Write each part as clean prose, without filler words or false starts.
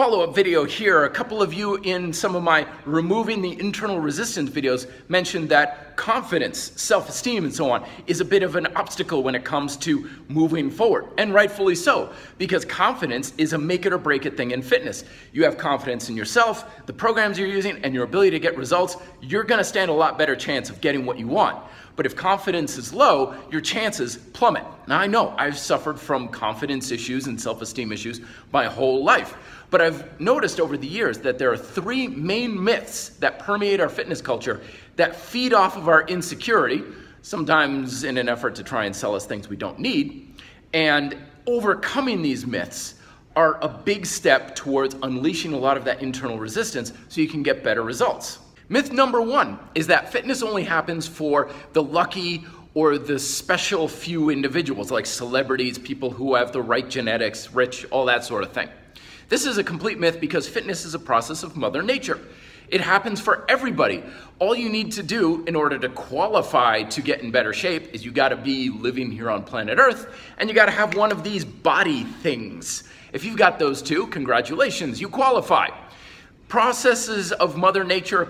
Follow-up video here. A couple of you in some of my removing the internal resistance videos mentioned that confidence, self-esteem, and so on is a bit of an obstacle when it comes to moving forward, and rightfully so, because confidence is a make it or break it thing in fitness. You have confidence in yourself, the programs you're using, and your ability to get results, you're gonna stand a lot better chance of getting what you want. But if confidence is low, your chances plummet. Now I know I've suffered from confidence issues and self-esteem issues my whole life, but I've noticed over the years that there are three main myths that permeate our fitness culture that feed off of our insecurity, sometimes in an effort to try and sell us things we don't need, and overcoming these myths are a big step towards unleashing a lot of that internal resistance so you can get better results. Myth number one is that fitness only happens for the lucky or the special few individuals, like celebrities, people who have the right genetics, rich, all that sort of thing. This is a complete myth because fitness is a process of Mother Nature. It happens for everybody. All you need to do in order to qualify to get in better shape is you gotta be living here on planet Earth, and you gotta have one of these body things. If you've got those two, congratulations, you qualify. Processes of Mother Nature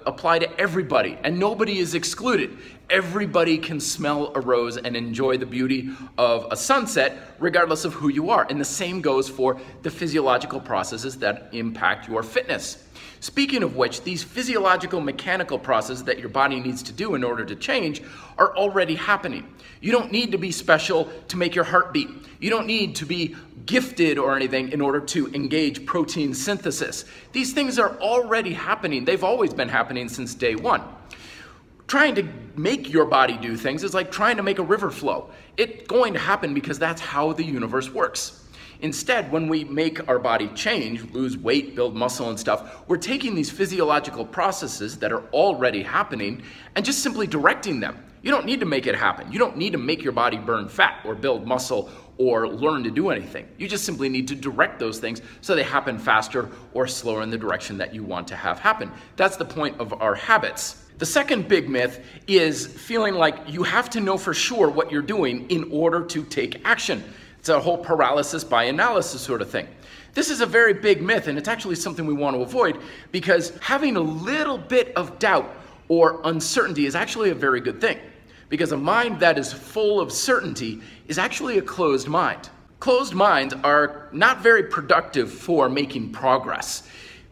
apply to everybody, and nobody is excluded. Everybody can smell a rose and enjoy the beauty of a sunset, regardless of who you are. And the same goes for the physiological processes that impact your fitness. Speaking of which, these physiological mechanical processes that your body needs to do in order to change are already happening. You don't need to be special to make your heart beat. You don't need to be gifted or anything in order to engage protein synthesis. These things are already happening. They've always been happening since day one. Trying to make your body do things is like trying to make a river flow. It's going to happen because that's how the universe works. Instead, when we make our body change, lose weight, build muscle and stuff, we're taking these physiological processes that are already happening and just simply directing them. You don't need to make it happen. You don't need to make your body burn fat or build muscle or learn to do anything. You just simply need to direct those things so they happen faster or slower in the direction that you want to have happen. That's the point of our habits. The second big myth is feeling like you have to know for sure what you're doing in order to take action. It's a whole paralysis by analysis sort of thing. This is a very big myth, and it's actually something we want to avoid because having a little bit of doubt or uncertainty is actually a very good thing, because a mind that is full of certainty is actually a closed mind. Closed minds are not very productive for making progress.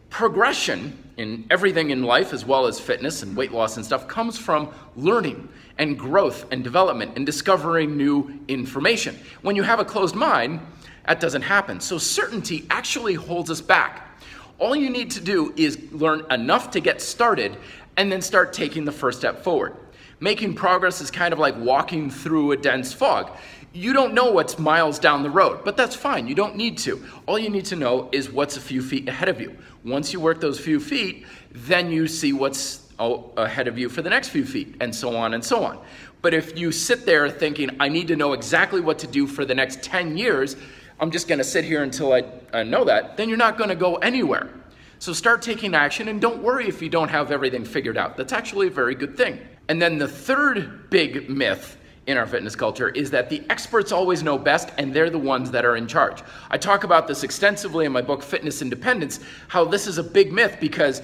Progression in everything in life, as well as fitness and weight loss and stuff, comes from learning and growth and development and discovering new information. When you have a closed mind, that doesn't happen. So certainty actually holds us back. All you need to do is learn enough to get started and then start taking the first step forward. Making progress is kind of like walking through a dense fog. You don't know what's miles down the road, but that's fine. You don't need to. All you need to know is what's a few feet ahead of you. Once you work those few feet, then you see what's ahead of you for the next few feet, and so on and so on. But if you sit there thinking, I need to know exactly what to do for the next 10 years, I'm just gonna sit here until I know that, then you're not gonna go anywhere. So start taking action, and don't worry if you don't have everything figured out. That's actually a very good thing. And then the third big myth in our fitness culture is that the experts always know best, and they're the ones that are in charge. I talk about this extensively in my book, Fitness Independence, how this is a big myth, because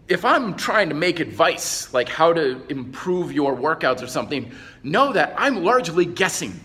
if I'm trying to make advice, like how to improve your workouts or something, know that I'm largely guessing.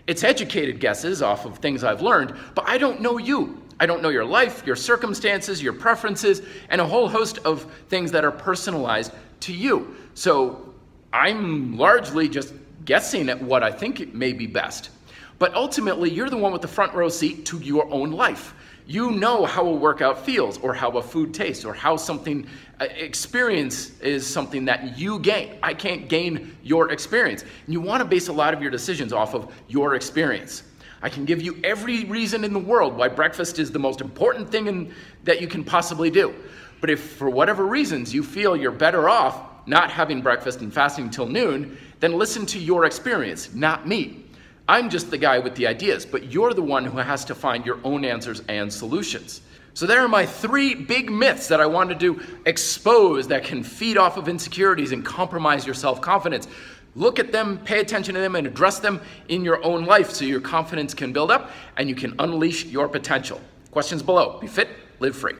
It's educated guesses off of things I've learned, but I don't know you. I don't know your life, your circumstances, your preferences, and a whole host of things that are personalized to you. So I'm largely just guessing at what I think may be best. But ultimately, you're the one with the front row seat to your own life. You know how a workout feels, or how a food tastes, or how something experience is something that you gain. I can't gain your experience. And you want to base a lot of your decisions off of your experience. I can give you every reason in the world why breakfast is the most important thing that you can possibly do. But if for whatever reasons you feel you're better off not having breakfast and fasting until noon, then listen to your experience, not me. I'm just the guy with the ideas, but you're the one who has to find your own answers and solutions. So there are my three big myths that I wanted to expose that can feed off of insecurities and compromise your self-confidence. Look at them, pay attention to them, and address them in your own life so your confidence can build up and you can unleash your potential. Questions below. Be fit, live free.